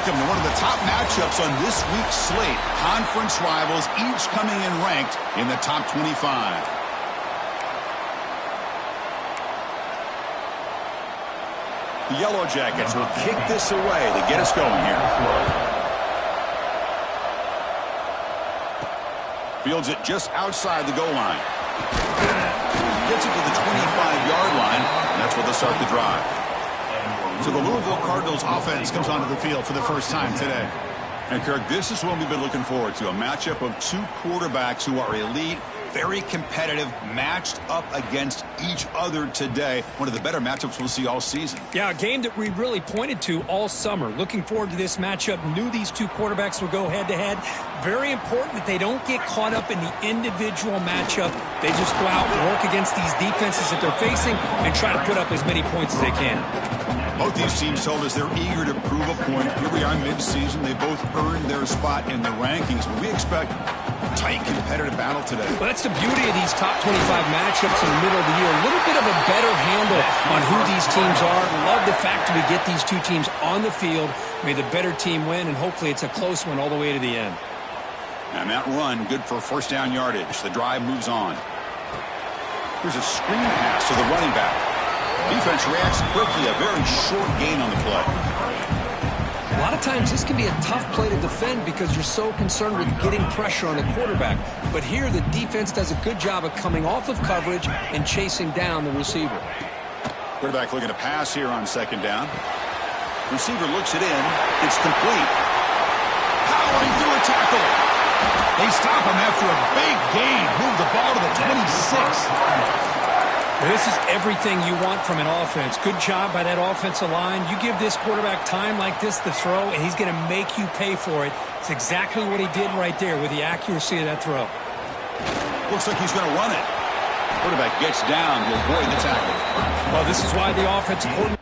welcome to one of the top matchups on this week's slate. Conference rivals, each coming in ranked in the top 25. The Yellow Jackets will kick this away to get us going here. Fields it just outside the goal line. Gets it to the 25-yard line, and that's where they'll start the drive. So the Louisville Cardinals offense comes onto the field for the first time today. And Kirk, this is what we've been looking forward to, a matchup of two quarterbacks who are elite, very competitive, matched up against each other today. One of the better matchups we'll see all season. Yeah, a game that we really pointed to all summer. Looking forward to this matchup. Knew these two quarterbacks would go head-to-head. Very important that they don't get caught up in the individual matchup. They just go out and work against these defenses that they're facing and try to put up as many points as they can. Both these teams told us they're eager to prove a point. Here we are mid-season. They both earned their spot in the rankings, but we expect a tight, competitive battle today. Well, that's the beauty of these top 25 matchups in the middle of the year. A little bit of a better handle on who these teams are. Love the fact that we get these two teams on the field. May the better team win, and hopefully it's a close one all the way to the end. And that run, good for first down yardage. The drive moves on. Here's a screen pass to the running back. Defense reacts quickly, a very short gain on the play. A lot of times this can be a tough play to defend because you're so concerned with getting pressure on the quarterback. But here the defense does a good job of coming off of coverage and chasing down the receiver. Quarterback looking to pass here on second down. Receiver looks it in. It's complete. Powering through a tackle. They stop him after a big gain. Move the ball to the 26. This is everything you want from an offense. Good job by that offensive line. You give this quarterback time like this to throw, and he's going to make you pay for it. It's exactly what he did right there with the accuracy of that throw. Looks like he's going to run it. Quarterback gets down to avoid the tackle. Well, this is why the offensive coordinator...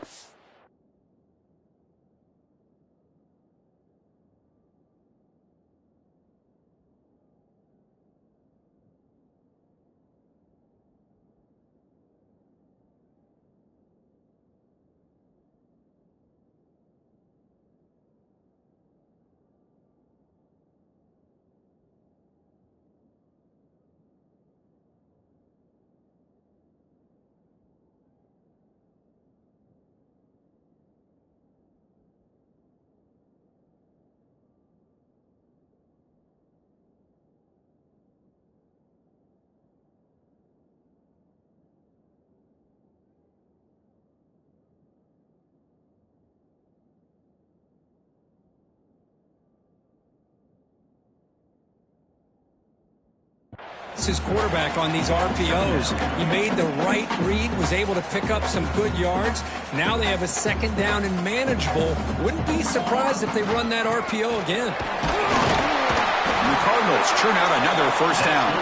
His quarterback on these RPOs. He made the right read, was able to pick up some good yards. Now they have a second down and manageable. Wouldn't be surprised if they run that RPO again. And the Cardinals churn out another first down.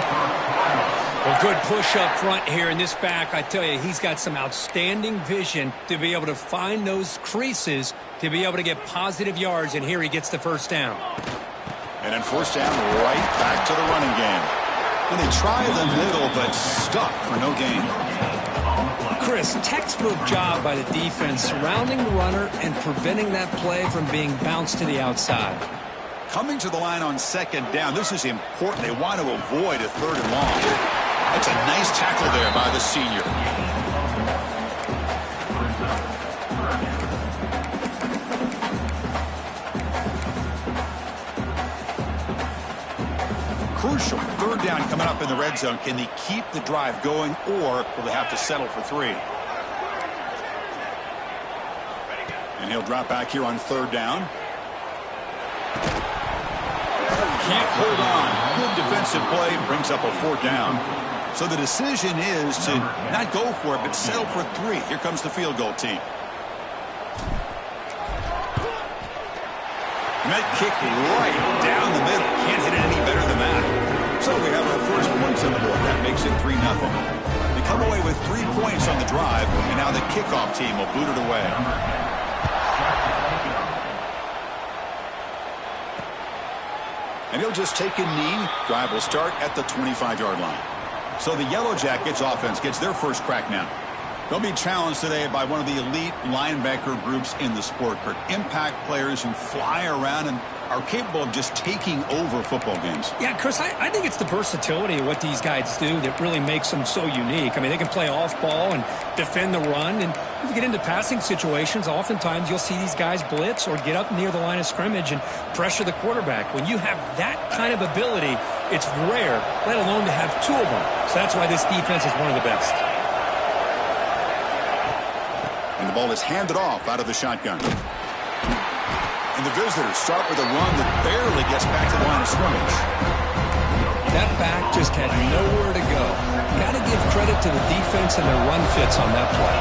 Well, good push up front here in this back. I tell you, he's got some outstanding vision to be able to find those creases, to be able to get positive yards, and here he gets the first down. And then first down, right back to the running game. And they try the middle, but stuck for no gain. Chris, textbook job by the defense, surrounding the runner and preventing that play from being bounced to the outside. Coming to the line on second down, this is important. They want to avoid a third and long. That's a nice tackle there by the senior. Crucial third down coming up in the red zone. Can they keep the drive going, or will they have to settle for three? And he'll drop back here on third down. Can't hold on. Good defensive play brings up a fourth down. So the decision is to not go for it, but settle for three. Here comes the field goal team. Met kick right down the middle. Can't hit it any better than that. So we have our first points on the board. That makes it 3-0. They come away with 3 points on the drive, and now the kickoff team will boot it away. And he'll just take a knee. Drive will start at the 25-yard line. So the Yellow Jackets offense gets their first crack now. They'll be challenged today by one of the elite linebacker groups in the sport, Kurt. Impact players who fly around and are capable of just taking over football games. Yeah, Chris, I think it's the versatility of what these guys do that really makes them so unique. I mean, they can play off ball and defend the run, and if you get into passing situations, oftentimes you'll see these guys blitz or get up near the line of scrimmage and pressure the quarterback. When you have that kind of ability, it's rare, let alone to have two of them. So that's why this defense is one of the best. And the ball is handed off out of the shotgun. And the visitors start with a run that barely gets back to the line of scrimmage. That back just had nowhere to go. Got to give credit to the defense and their run fits on that play.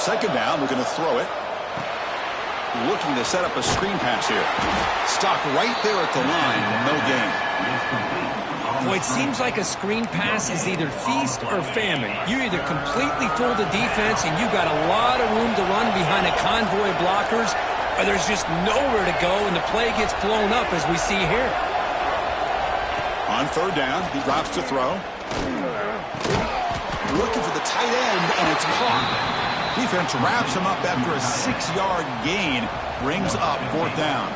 Second down, we're going to throw it. Looking to set up a screen pass here. Stopped right there at the line. No gain. Boy, it seems like a screen pass is either feast or famine. You either completely fool the defense and you got a lot of room to run behind a convoy of blockers, or there's just nowhere to go and the play gets blown up as we see here. On third down, he drops to throw. Looking for the tight end, and it's caught. Defense wraps him up after a 6-yard gain, brings up fourth down.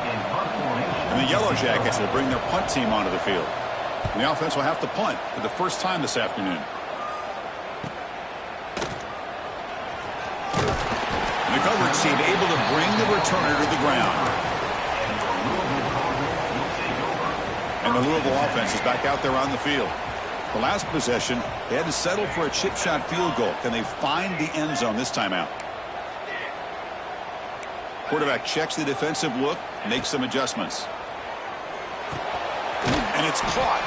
And the Yellow Jackets will bring their punt team onto the field. And the offense will have to punt for the first time this afternoon. And the coverage team able to bring the returner to the ground. And the Louisville offense is back out there on the field. The last possession, they had to settle for a chip shot field goal. Can they find the end zone this time out? Quarterback checks the defensive look, makes some adjustments. And it's caught.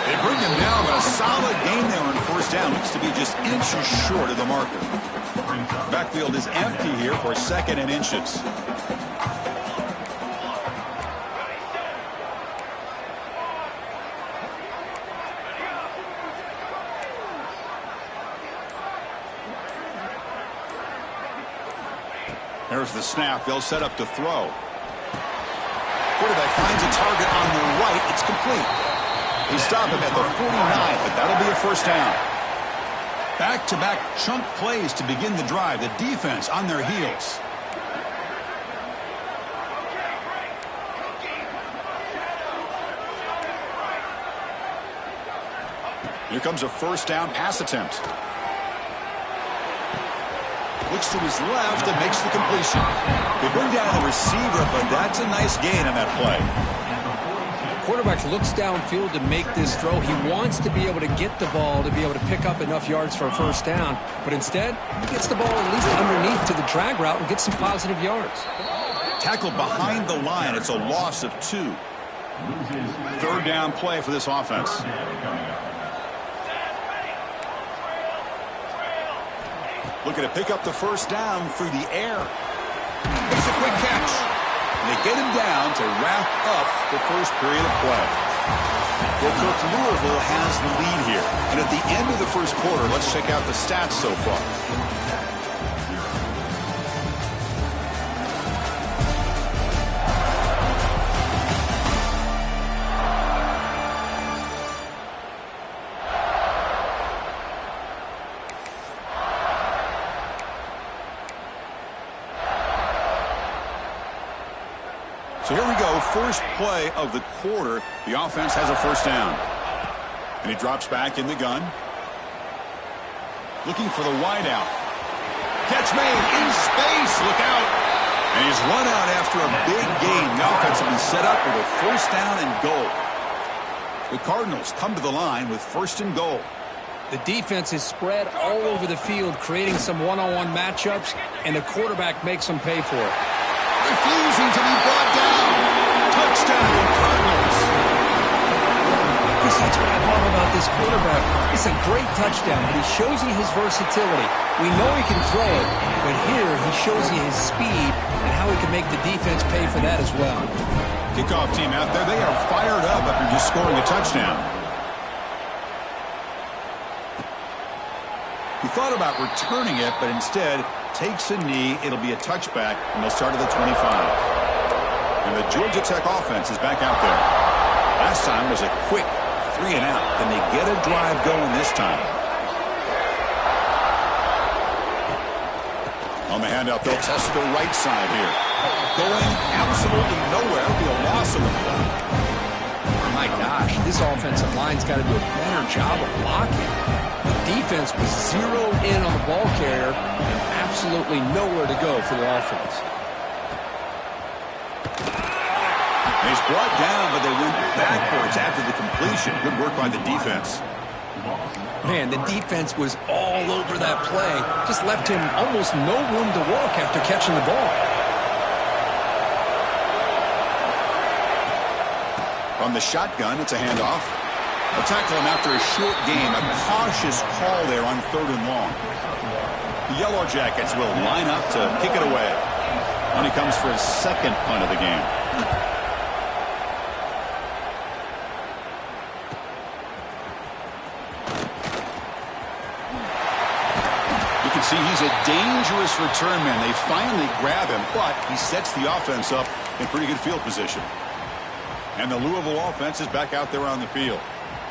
They bring him down, but a solid gain there on first down. Looks to be just inches short of the marker. Backfield is empty here for second and inches. There's the snap. They'll set up to throw. Quarterback finds a target on the right. It's complete. He stopped him at the 49, but that'll be a first down. Back-to-back chunk plays to begin the drive. The defense on their heels. Here comes a first down pass attempt. Looks to his left and makes the completion. They bring down the receiver, but that's a nice gain on that play. Quarterback looks downfield to make this throw. He wants to be able to get the ball to be able to pick up enough yards for a first down. But instead, he gets the ball at least underneath to the drag route and gets some positive yards. Tackled behind the line. It's a loss of 2. Third down play for this offense. Looking to pick up the first down through the air. Makes a quick catch. And they get him down to wrap up the first period of play. Well, Kirk, Louisville has the lead here. And at the end of the first quarter, let's check out the stats so far. So here we go, first play of the quarter. The offense has a first down. And he drops back in the gun. Looking for the wideout. Catch made in space, look out. And he's run out after a big gain. The offense will be set up with a first down and goal. The Cardinals come to the line with first and goal. The defense is spread all over the field, creating some one-on-one matchups, and the quarterback makes them pay for it. Refusing to be brought down. Touchdown, Cardinals. Chris, that's what I love about this quarterback. It's a great touchdown, but he shows you his versatility. We know he can throw it, but here he shows you his speed and how he can make the defense pay for that as well. Kickoff team out there, they are fired up after just scoring a touchdown. He thought about returning it, but instead takes a knee. It'll be a touchback, and they'll start at the 25. And the Georgia Tech offense is back out there. Last time was a quick 3 and out. Can they get a drive going this time? On the handout, they'll test the right side here. Going absolutely nowhere. It'll be a loss of the play. My gosh, this offensive line's got to do a better job of blocking. The defense was zeroed in on the ball carrier and absolutely nowhere to go for the offense. He's brought down, but they went backwards after the completion. Good work by the defense. Man, the defense was all over that play. Just left him almost no room to walk after catching the ball. From the shotgun, it's a handoff. They'll tackle him after a short game. A cautious call there on 3rd and long. The Yellow Jackets will line up to kick it away. And he comes for his second punt of the game. You can see he's a dangerous return man. They finally grab him, but he sets the offense up in pretty good field position. And the Louisville offense is back out there on the field.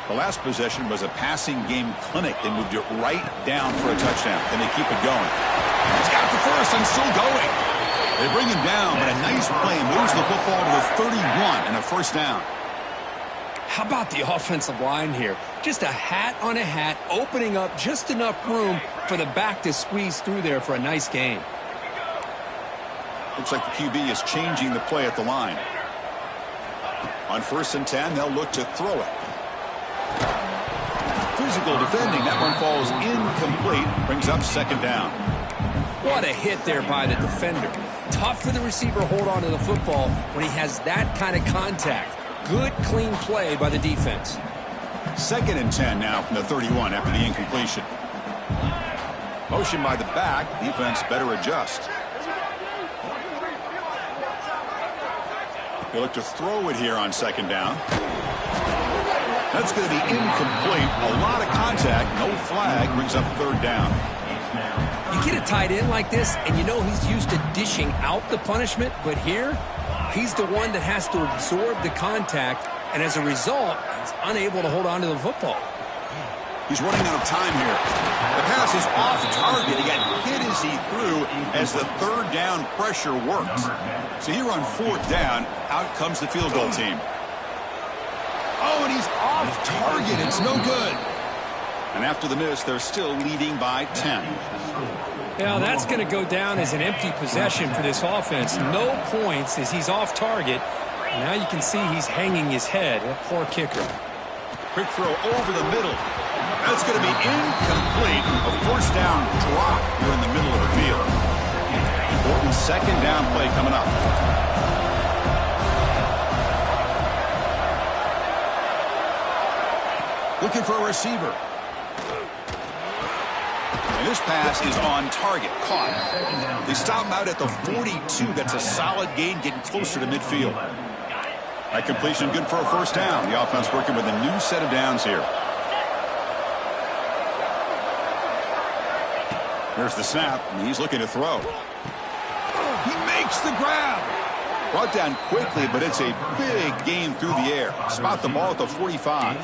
The last possession was a passing game clinic. They moved it right down for a touchdown. Then they keep it going. He's got the first and still going. They bring him down, but a nice play moves the football to the 31 and a first down. How about the offensive line here? Just a hat on a hat, opening up just enough room for the back to squeeze through there for a nice gain. Looks like the QB is changing the play at the line. On 1st and 10, they'll look to throw it. Physical defending. That one falls incomplete. Brings up 2nd down. What a hit there by the defender. Tough for the receiver to hold on to the football when he has that kind of contact. Good, clean play by the defense. 2nd and 10 now from the 31 after the incompletion. Motion by the back. Defense better adjust. They look to throw it here on 2nd down. That's going to be incomplete. A lot of contact. No flag. Brings up 3rd down. You get a tight end like this, and you know he's used to dishing out the punishment, but here, he's the one that has to absorb the contact, and as a result, he's unable to hold on to the football. He's running out of time here. The pass is off target. He got hit as he threw as the 3rd down pressure works. So here on 4th down, out comes the field goal team. Oh, and he's off target. It's no good. And after the miss, they're still leading by 10. Now, that's going to go down as an empty possession for this offense. No points as he's off target. And now you can see he's hanging his head. A poor kicker. Quick throw over the middle. That's going to be incomplete. A 1st down drop here in the middle of the field. Important 2nd down play coming up. Looking for a receiver. And this pass is on target. Caught. They stop him out at the 42. That's a solid gain, getting closer to midfield. That completion good for a 1st down. The offense working with a new set of downs here. There's the snap, and he's looking to throw. He makes the grab. Brought down quickly, but it's a big gain through the air. Spot the ball at the 45.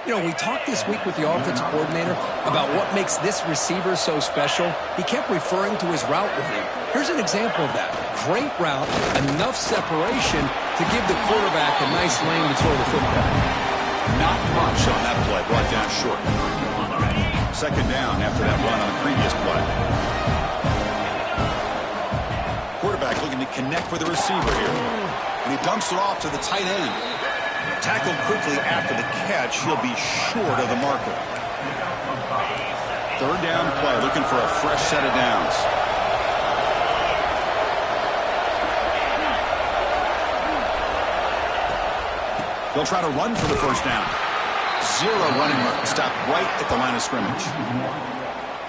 You know, we talked this week with the offensive coordinator about what makes this receiver so special. He kept referring to his route running. Here's an example of that. Great route, enough separation to give the quarterback a nice lane to throw the football. Not much on that play. Brought down short. 2nd down after that run on the previous play. Quarterback looking to connect with the receiver here. And he dumps it off to the tight end. Tackled quickly after the catch. He'll be short of the marker. 3rd down play, looking for a fresh set of downs. They'll try to run for the 1st down. 0 running room. Stop right at the line of scrimmage.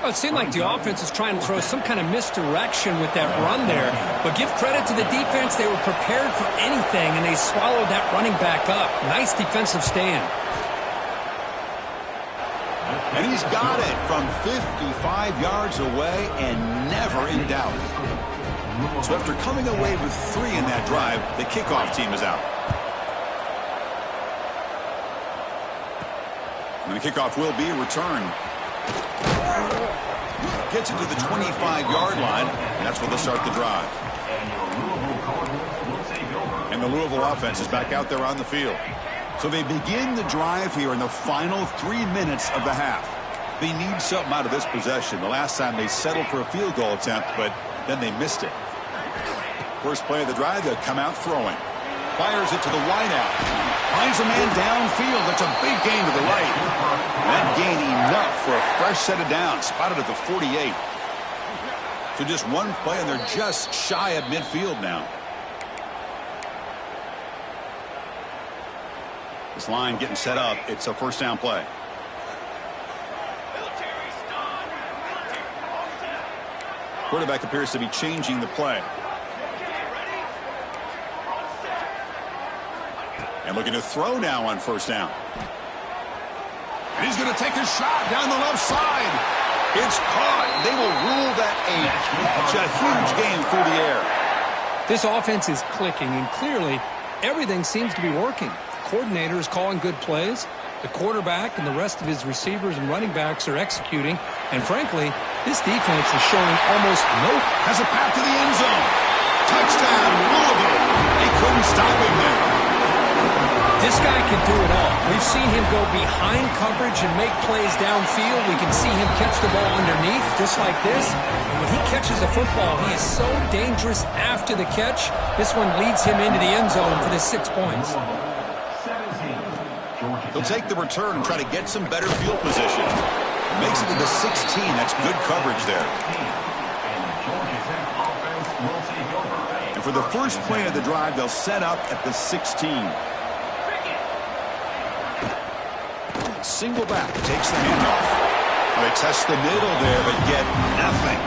Well, it seemed like the offense was trying to throw some kind of misdirection with that run there. But give credit to the defense. They were prepared for anything, and they swallowed that running back up. Nice defensive stand. And he's got it from 55 yards away and never in doubt. So after coming away with 3 in that drive, the kickoff team is out. And the kickoff will be returned. Gets it to the 25-yard line, and that's where they'll start the drive. And the Louisville offense is back out there on the field. So they begin the drive here in the final 3 minutes of the half. They need something out of this possession. The last time they settled for a field goal attempt, but then they missed it. First play of the drive, they'll come out throwing. Fires it to the wideout. Finds a man downfield. That's a big gain to the right. That gain enough for a fresh set of downs. Spotted at the 48. So just one play, and they're just shy of midfield now. This line getting set up. It's a first down play. Quarterback appears to be changing the play. And looking to throw now on first down. And he's going to take a shot down the left side. It's caught. They will rule that a catch. A huge gain through the air. This offense is clicking, and clearly everything seems to be working. The coordinator is calling good plays. The quarterback and the rest of his receivers and running backs are executing. And frankly, this defense is showing almost no. Has a path to the end zone. Touchdown, Louisville. They couldn't stop him there. This guy can do it all. We've seen him go behind coverage and make plays downfield. We can see him catch the ball underneath, just like this. And when he catches a football, he is so dangerous after the catch. This one leads him into the end zone for the 6 points. He'll take the return and try to get some better field position. Makes it to the 16. That's good coverage there. And for the first play of the drive, they'll set up at the 16. Single back, takes the handoff. They test the middle there, but get nothing.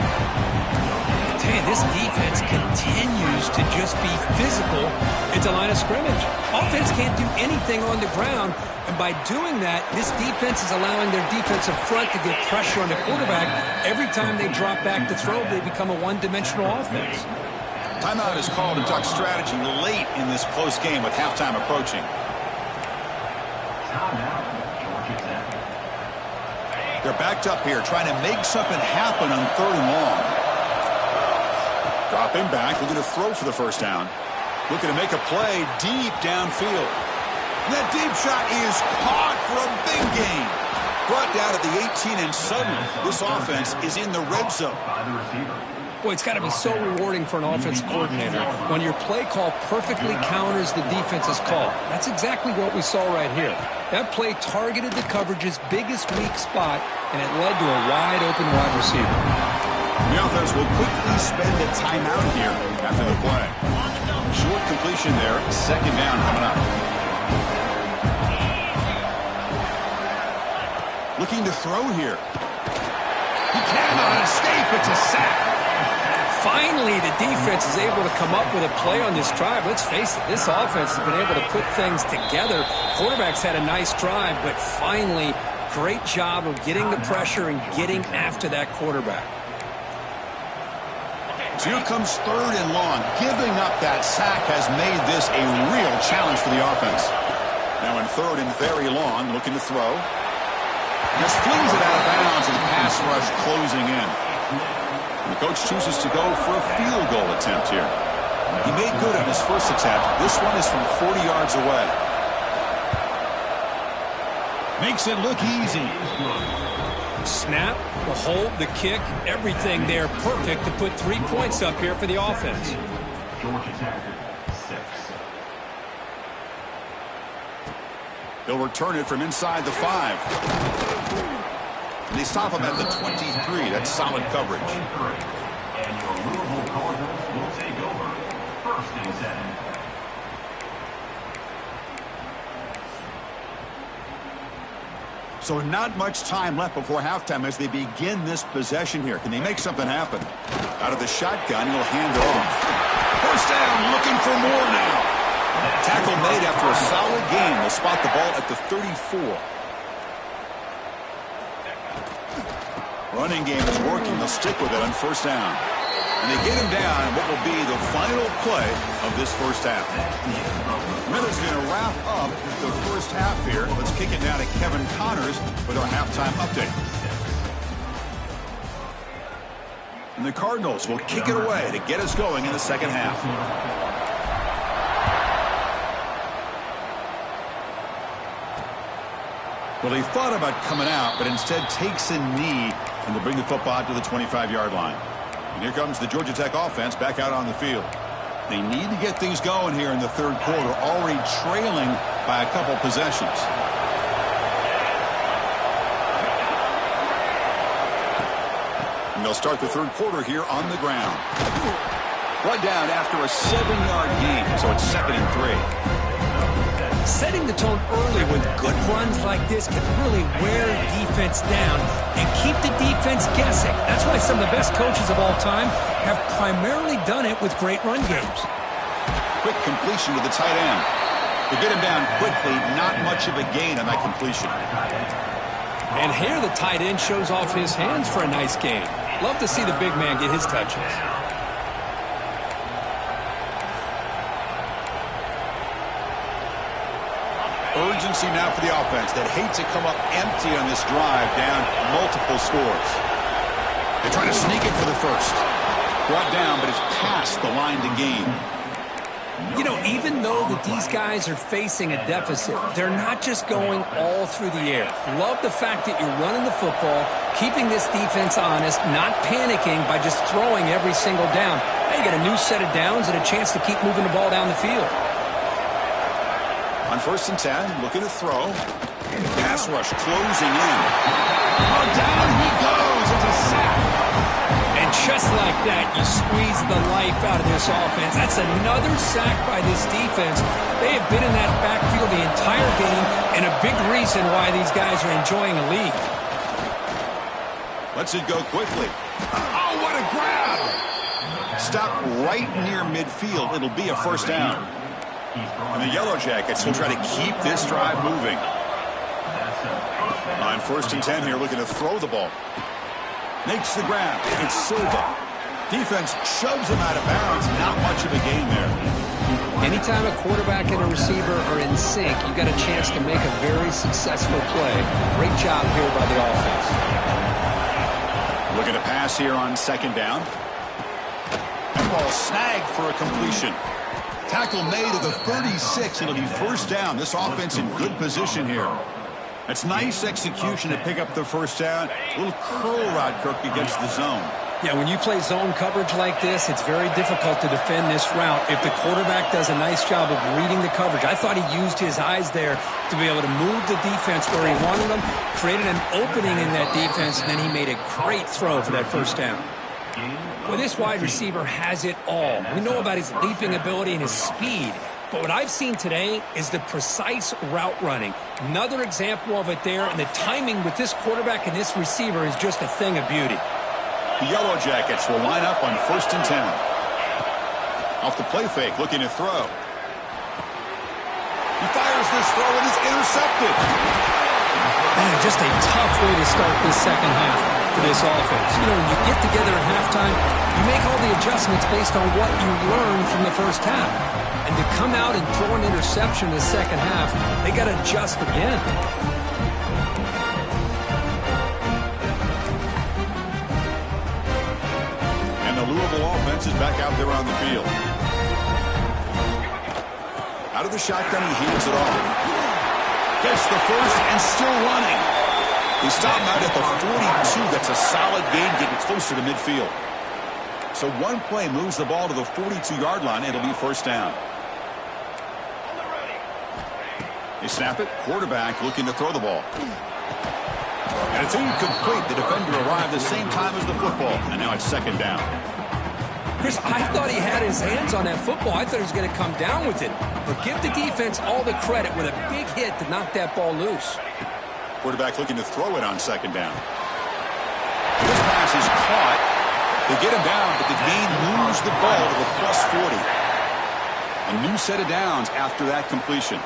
Hey, this defense continues to just be physical at the line of scrimmage. Offense can't do anything on the ground, and by doing that, this defense is allowing their defensive front to get pressure on the quarterback. Every time they drop back to throw, they become a one-dimensional offense. Timeout is called to talk strategy late in this close game with halftime approaching. They're backed up here, trying to make something happen on 3rd and long. Drop him back, looking to throw for the first down. Looking to make a play deep downfield. And that deep shot is caught for a big gain. Brought down at the 18, and suddenly this offense is in the red zone. Boy, it's got to be so rewarding for an offense coordinator when your play call perfectly counters the defense's call. That's exactly what we saw right here. That play targeted the coverage's biggest weak spot, and it led to a wide-open wide receiver. The offense will quickly spend a timeout here after the play. Short completion there, second down coming up. Looking to throw here. He cannot escape. It's a sack. Finally, the defense is able to come up with a play on this drive. Let's face it, this offense has been able to put things together. Quarterback's had a nice drive, but finally, great job of getting the pressure and getting after that quarterback. So here comes 3rd and long. Giving up that sack has made this a real challenge for the offense. Now in 3rd and very long, looking to throw. Just flings it out of bounds, and the pass rush closing in. And the coach chooses to go for a field goal attempt here. He made good on his first attempt. This one is from 40 yards away. Makes it look easy. Snap, the hold, the kick, everything there perfect to put 3 points up here for the offense. Georgia Tech, 6. They'll return it from inside the 5. And they stop him at the 23. That's solid coverage. And your Louisville Cardinals will take over 1st and 10. So not much time left before halftime as they begin this possession here. Can they make something happen? Out of the shotgun, he'll hand it off. First down, looking for more now. Tackle made after a solid game. They'll spot the ball at the 34. Running game is working. They'll stick with it on first down. And they get him down in what will be the final play of this first half. Miller's going to wrap up the first half here. Let's kick it down to Kevin Connors with our halftime update. And the Cardinals will kick it away to get us going in the second half. Well, he thought about coming out, but instead takes a knee and will bring the football out to the 25-yard line. And here comes the Georgia Tech offense back out on the field. They need to get things going here in the third quarter, already trailing by a couple possessions. And they'll start the third quarter here on the ground. Brought down after a 7-yard gain, so it's 2nd and 3. Setting the tone early with good runs like this can really wear defense down and keep the defense guessing. That's why some of the best coaches of all time have primarily done it with great run games. Quick completion to the tight end. To get him down quickly, not much of a gain on that completion. And here the tight end shows off his hands for a nice gain. Love to see the big man get his touches. Urgency now for the offense that hates to come up empty on this drive, down multiple scores. They try to sneak it for the first. Brought down, but it's past the line to gain. You know, even though that these guys are facing a deficit, they're not just going all through the air. Love the fact that you're running the football, keeping this defense honest, not panicking by just throwing every single down. Now you got a new set of downs and a chance to keep moving the ball down the field. On 1st and 10, looking to throw. Pass rush closing in. Oh, down he goes. It's a sack. And just like that, you squeeze the life out of this offense. That's another sack by this defense. They have been in that backfield the entire game, and a big reason why these guys are enjoying a lead. Lets it go quickly. Oh, what a grab! Stop right near midfield. It'll be a first down. And the Yellow Jackets will try to keep this drive moving. On 1st and 10 here, looking to throw the ball. Makes the grab. It's Silva. Defense shoves him out of bounds. Not much of a gain there. Anytime a quarterback and a receiver are in sync, you've got a chance to make a very successful play. Great job here by the offense. Looking to pass here on 2nd down. And ball snagged for a completion. Tackle made at the 36. It'll be first down. This offense in good position here. It's nice execution to pick up the first down. A little curl route, Kirk, against the zone. Yeah, when you play zone coverage like this, it's very difficult to defend this route if the quarterback does a nice job of reading the coverage. I thought he used his eyes there to be able to move the defense where he wanted them, created an opening in that defense, and then he made a great throw for that first down. Well, this wide receiver has it all. We know about his leaping ability and his speed. But what I've seen today is the precise route running. Another example of it there, and the timing with this quarterback and this receiver is just a thing of beauty. The Yellow Jackets will line up on 1st and 10. Off the play fake, looking to throw. He fires this throw and is intercepted. Man, just a tough way to start this second half for this offense. You know, when you get together at halftime, you make all the adjustments based on what you learned from the first half. And to come out and throw an interception in the second half, they got to adjust again. And the Louisville offense is back out there on the field. Out of the shotgun, he hands it off. Gets the first and still running. He stopped out at the 42. That's a solid gain, getting closer to midfield. So one play moves the ball to the 42-yard line. It'll be first down. They snap it. Quarterback looking to throw the ball. And it's incomplete. The defender arrived the same time as the football. And now it's second down. Chris, I thought he had his hands on that football. I thought he was going to come down with it. But give the defense all the credit with a big hit to knock that ball loose. Quarterback looking to throw it on second down. This pass is caught. They get him down, but the gain moves the ball to the plus 40. A new set of downs after that completion.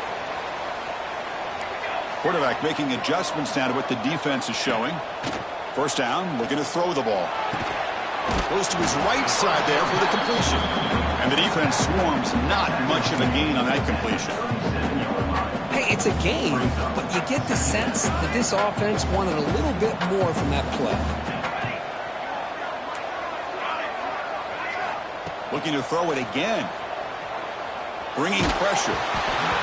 Quarterback making adjustments now to what the defense is showing. First down, looking to throw the ball. Goes to his right side there for the completion. And the defense swarms, not much of a gain on that completion. Hey, it's a gain, but you get the sense that this offense wanted a little bit more from that play. Looking to throw it again. Bringing pressure.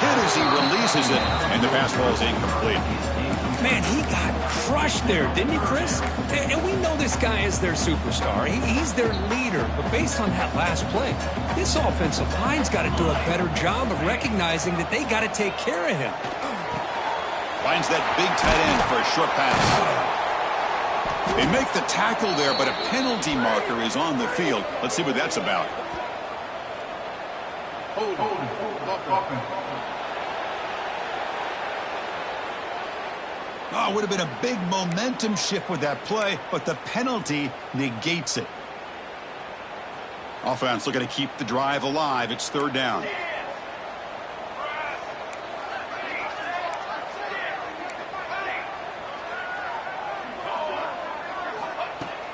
Hit as he releases it, and the pass ball is incomplete. Man, he got crushed there, didn't he, Chris? And we know this guy is their superstar. He's their leader. But based on that last play, this offensive line's got to do a better job of recognizing that they got to take care of him. Finds that big tight end for a short pass. They make the tackle there, but a penalty marker is on the field. Let's see what that's about. Oh, it would have been a big momentum shift with that play, but the penalty negates it. Offense looking to keep the drive alive. It's third down.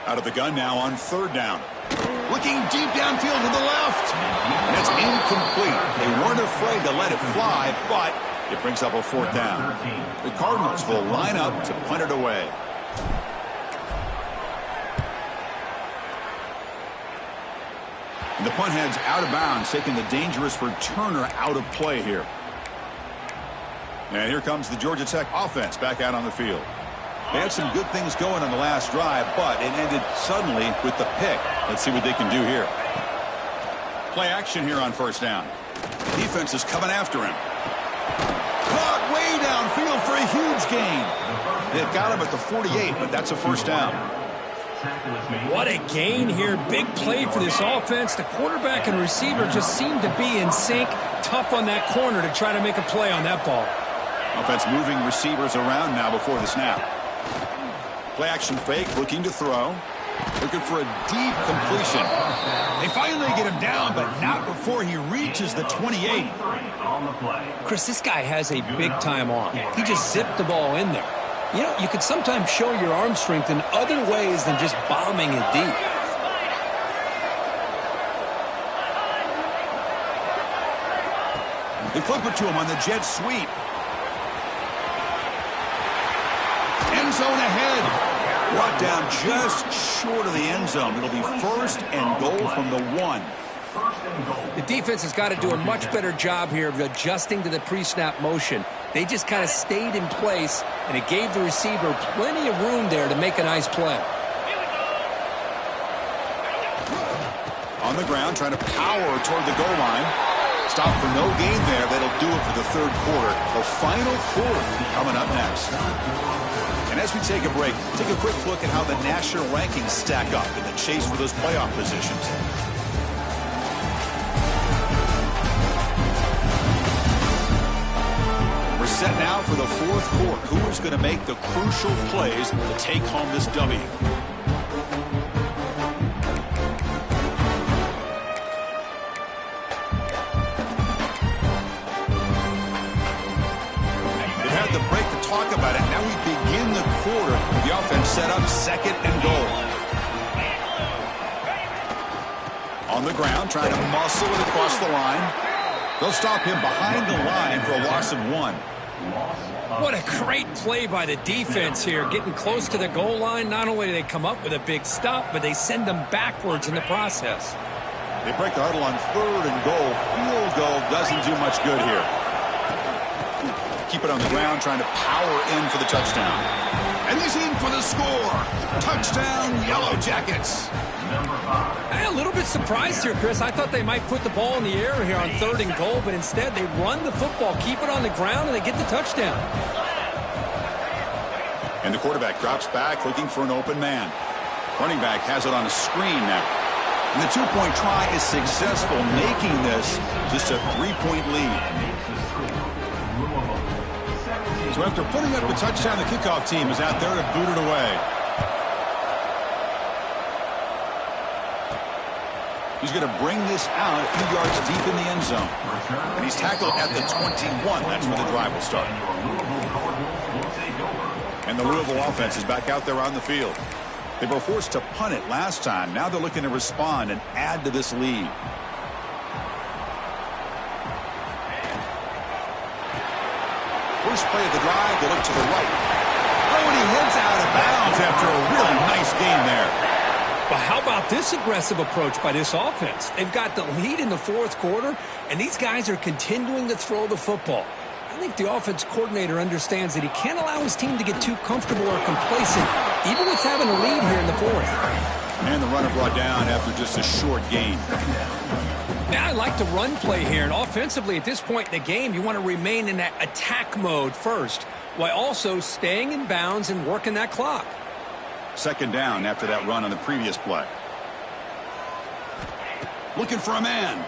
Out of the gun now on third down. Looking deep downfield to the left. And it's incomplete. They weren't afraid to let it fly, but it brings up a fourth down. The Cardinals will line up to punt it away. And the punt heads out of bounds, taking the dangerous returner out of play here. And here comes the Georgia Tech offense back out on the field. They had some good things going on the last drive, but it ended suddenly with the pick. Let's see what they can do here. Play action here on first down. Defense is coming after him. Caught way downfield for a huge gain. They've got him at the 48, but that's a first down. What a gain here. Big play for this offense. The quarterback and receiver just seem to be in sync. Tough on that corner to try to make a play on that ball. Offense moving receivers around now before the snap. Play action fake, looking to throw. Looking for a deep completion. They finally get him down, but not before he reaches the 28. Chris, this guy has a big-time arm. He just zipped the ball in there. You know, you could sometimes show your arm strength in other ways than just bombing it deep. They flip it to him on the jet sweep. End zone ahead. Brought down just short of the end zone. It'll be first and goal from the 1. The defense has got to do a much better job here of adjusting to the pre-snap motion. They just kind of stayed in place, and it gave the receiver plenty of room there to make a nice play. On the ground, trying to power toward the goal line. Stop for no gain there. That'll do it for the third quarter. The final fourth coming up next. And as we take a break, take a quick look at how the national rankings stack up in the chase for those playoff positions. We're set now for the fourth quarter. Who is going to make the crucial plays to take home this W? The break to talk about it. Now we begin the quarter with the offense set up second and goal. On the ground, trying to muscle it across the line. They'll stop him behind the line for a loss of 1. What a great play by the defense here. Getting close to the goal line, not only do they come up with a big stop, but they send them backwards in the process. They break the huddle on third and goal. Field goal doesn't do much good here. Keep it on the ground, trying to power in for the touchdown. And he's in for the score. Touchdown, Yellow Jackets. I'm a little bit surprised here, Chris. I thought they might put the ball in the air here on third and goal, but instead they run the football, keep it on the ground, and they get the touchdown. And the quarterback drops back, looking for an open man. Running back has it on a screen now. And the two-point try is successful, making this just a 3-point lead. So after putting up a touchdown, the kickoff team is out there to boot it away. He's going to bring this out a few yards deep in the end zone. And he's tackled at the 21. That's where the drive will start. And the Louisville offense is back out there on the field. They were forced to punt it last time. Now they're looking to respond and add to this lead. First play of the drive, they look to the right. Oh, and he heads out of bounds after a really nice game there. But how about this aggressive approach by this offense? They've got the lead in the fourth quarter, and these guys are continuing to throw the football. I think the offense coordinator understands that he can't allow his team to get too comfortable or complacent, even with having a lead here in the fourth. And the runner brought down after just a short gain. Now I like the run play here, and offensively at this point in the game, you want to remain in that attack mode first, while also staying in bounds and working that clock. Second down after that run on the previous play. Looking for a man.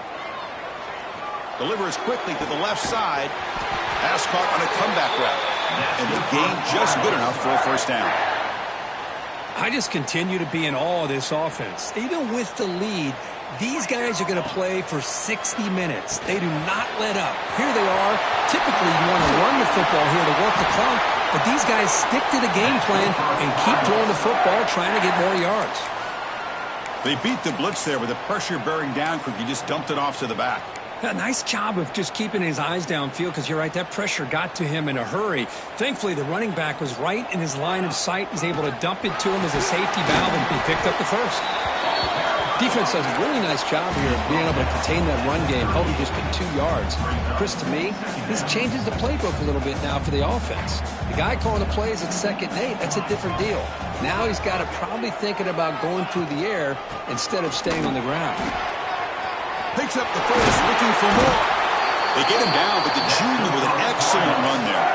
Delivers quickly to the left side. Pass caught on a comeback route. And the gain just good enough for a first down. I just continue to be in awe of this offense. Even with the lead, these guys are going to play for 60 minutes. They do not let up. Here they are. Typically, you want to run the football here to work the clock, but these guys stick to the game plan and keep throwing the football, trying to get more yards. They beat the blitz there with the pressure bearing down quick. He just dumped it off to the back. A nice job of just keeping his eyes downfield, because you're right, that pressure got to him in a hurry. Thankfully, the running back was right in his line of sight. He's able to dump it to him as a safety valve, and he picked up the first. Defense does a really nice job here of being able to contain that run game, held him just to 2 yards. Chris, to me, this changes the playbook a little bit now for the offense. The guy calling the plays at 2nd and 8, that's a different deal. Now he's got to probably thinking about going through the air instead of staying on the ground. Picks up the first, looking for more. They get him down, but the junior with an excellent run there.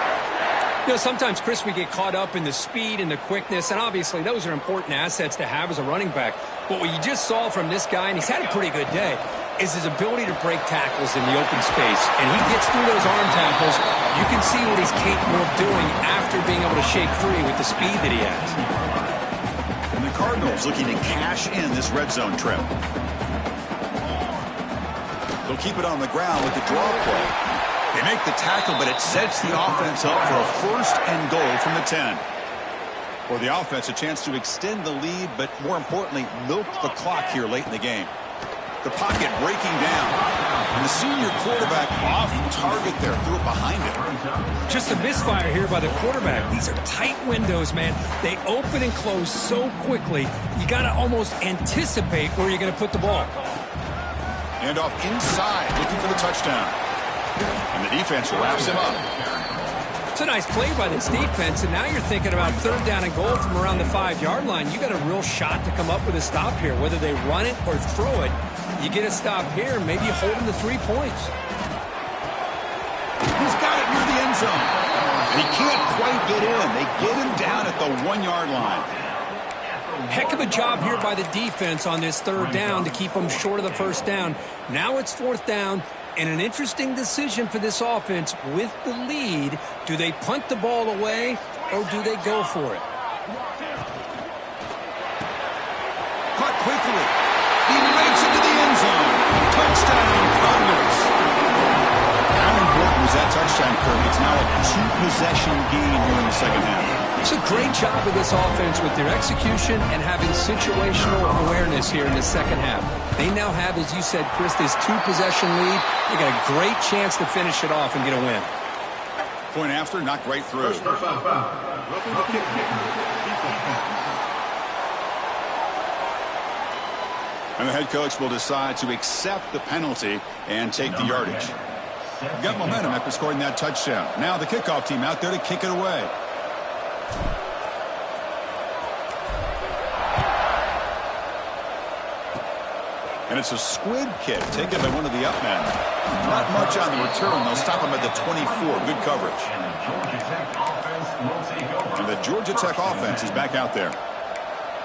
You know, sometimes, Chris, we get caught up in the speed and the quickness, and obviously those are important assets to have as a running back. But what you just saw from this guy, and he's had a pretty good day, is his ability to break tackles in the open space. And he gets through those arm tackles. You can see what he's capable of doing after being able to shake free with the speed that he has. And the Cardinals looking to cash in this red zone trip. They'll keep it on the ground with the draw play. They make the tackle, but it sets the offense up for a first and goal from the 10. For the offense, a chance to extend the lead, but more importantly, milk the clock here late in the game. The pocket breaking down. And the senior quarterback off target there, threw it behind him. Just a misfire here by the quarterback. These are tight windows, man. They open and close so quickly, you got to almost anticipate where you're going to put the ball. And off inside, looking for the touchdown. And the defense wraps him up. It's a nice play by this defense, and now you're thinking about 3rd down and goal from around the 5-yard line. You got a real shot to come up with a stop here. Whether they run it or throw it, you get a stop here, maybe you hold them to 3 points. He's got it near the end zone. And he can't quite get in. They get him down at the 1-yard line. Heck of a job here by the defense on this 3rd down to keep them short of the first down. Now it's 4th down, and an interesting decision for this offense with the lead. Do they punt the ball away, or do they go for it? Caught quickly. He makes it to the end zone. Touchdown, Cardinals. How important was that touchdown, Kirk? It's now a 2-possession game here in the second half. It's a great job of this offense with their execution and having situational awareness here in the second half. They now have, as you said, Chris, this 2-possession lead. They got a great chance to finish it off and get a win. Point after, knocked right through. And the head coach will decide to accept the penalty and take the yardage. Got momentum after scoring that touchdown. Now the kickoff team out there to kick it away. And it's a squid kick taken by one of the up men. Not much on the return. They'll stop him at the 24. Good coverage. And the Georgia Tech offense is back out there.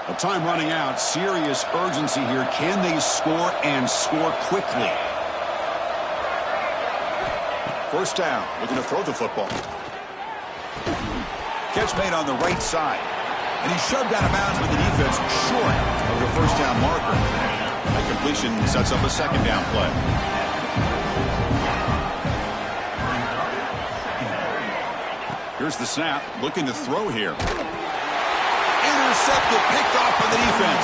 The time running out. Serious urgency here. Can they score and score quickly? First down. Looking to throw the football. Catch made on the right side. And he shoved out of bounds with the defense short of the first down marker. That completion sets up a second down play. Here's the snap. Looking to throw here. Intercepted, picked off by the defense.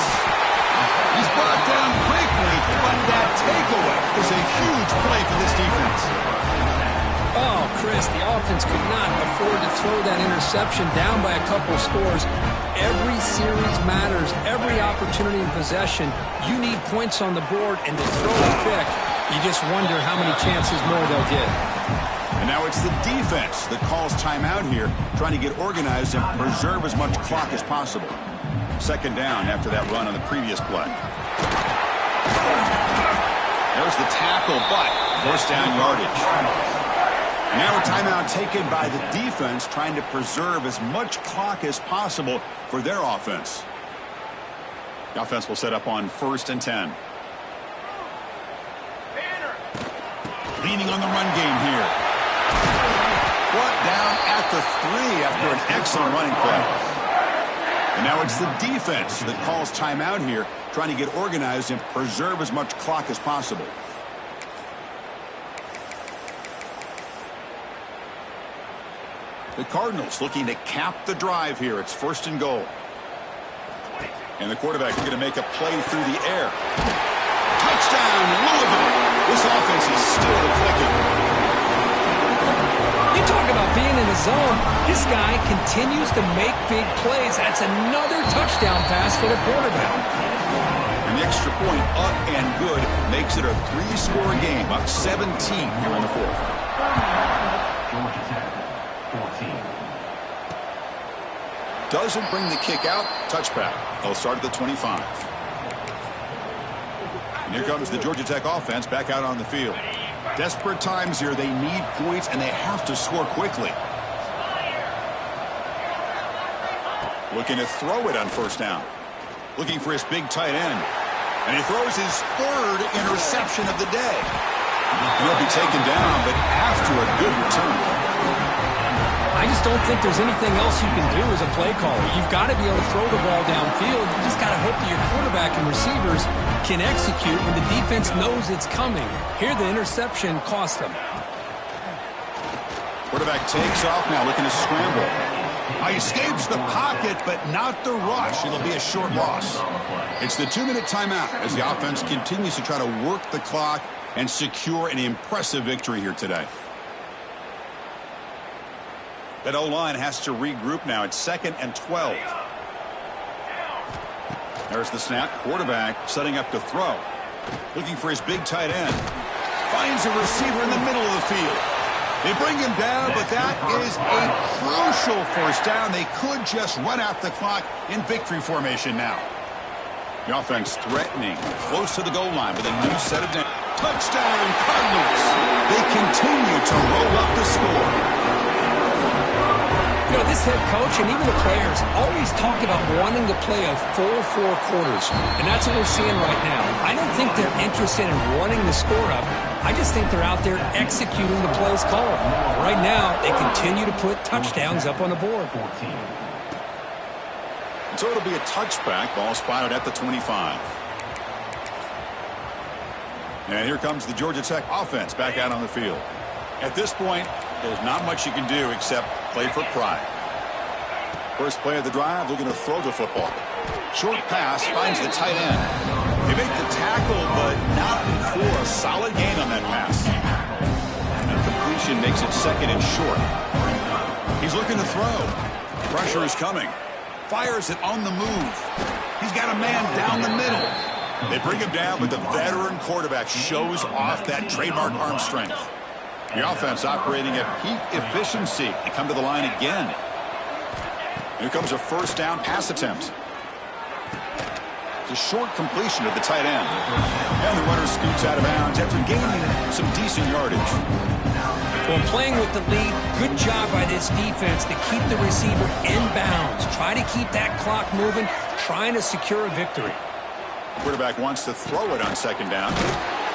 He's brought down quickly, but that takeaway is a huge play for this defense. Oh, Chris, the offense could not afford to throw that interception down by a couple scores. Every series matters. Every opportunity in possession. You need points on the board, and to throw a pick, you just wonder how many chances more they'll get. And now it's the defense that calls timeout here, trying to get organized and preserve as much clock as possible. Second down after that run on the previous play. There's the tackle, but first down yardage. Now a timeout taken by the defense, trying to preserve as much clock as possible for their offense. The offense will set up on 1st and 10. Leaning on the run game here. Brought down at the 3 after an excellent running play. And now it's the defense that calls timeout here, trying to get organized and preserve as much clock as possible. The Cardinals looking to cap the drive here. It's 1st and goal. And the quarterback is going to make a play through the air. Touchdown, Louisville. This offense is still clicking. You talk about being in the zone. This guy continues to make big plays. That's another touchdown pass for the quarterback. An extra point up and good makes it a 3-score game, up 17 here in the 4th. Georgia Tech, 14. Doesn't bring the kick out. Touchback. They'll start at the 25. And here comes the Georgia Tech offense back out on the field. Desperate times here. They need points, and they have to score quickly. Looking to throw it on 1st down. Looking for his big tight end. And he throws his 3rd interception of the day. He'll be taken down, but after a good return. I just don't think there's anything else you can do as a play caller. You've got to be able to throw the ball downfield. You just got to hope that your quarterback and receivers can execute when the defense knows it's coming. Here, the interception cost them. Quarterback takes off now, looking to scramble. He escapes the pocket, but not the rush. It'll be a short loss. It's the 2-minute timeout as the offense continues to try to work the clock and secure an impressive victory here today. That O-line has to regroup now. It's 2nd and 12. There's the snap. Quarterback setting up to throw. Looking for his big tight end. Finds a receiver in the middle of the field. They bring him down, but that is a crucial 1st down. They could just run out the clock in victory formation now. The offense threatening, close to the goal line with a new set of downs. Touchdown, Cardinals. They continue to roll up the score. You know, this head coach and even the players always talk about wanting to play a full 4 quarters, and that's what we're seeing right now. I don't think they're interested in running the score up. I just think they're out there executing the plays called. Right now, they continue to put touchdowns up on the board. So it'll be a touchback. Ball spotted at the 25. And here comes the Georgia Tech offense back out on the field. At this point, there's not much you can do except play for pride. First play of the drive, looking to throw the football. Short pass, finds the tight end. They make the tackle, but not before a solid gain on that pass. And completion makes it 2nd and short. He's looking to throw. Pressure is coming. Fires it on the move. He's got a man down the middle. They bring him down, but the veteran quarterback shows off that trademark arm strength. The offense operating at peak efficiency. They come to the line again. Here comes a 1st down pass attempt. It's a short completion of the tight end. And the runner scoots out of bounds after gaining some decent yardage. Well, playing with the lead, good job by this defense to keep the receiver in bounds. Try to keep that clock moving, trying to secure a victory. Quarterback wants to throw it on 2nd down.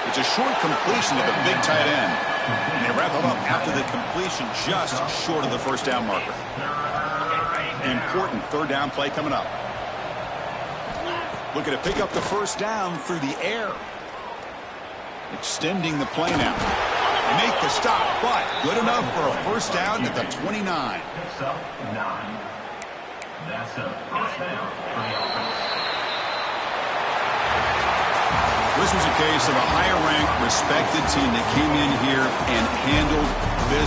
It's a short completion to the big tight end. And they wrap him up after the completion just short of the 1st down marker. Important 3rd down play coming up. Looking to pick up the 1st down through the air. Extending the play now. They make the stop, but good enough for a 1st down at the 29. Picks up 9. That's a 1st down for the offense. This was a case of a higher-ranked, respected team that came in here and handled this.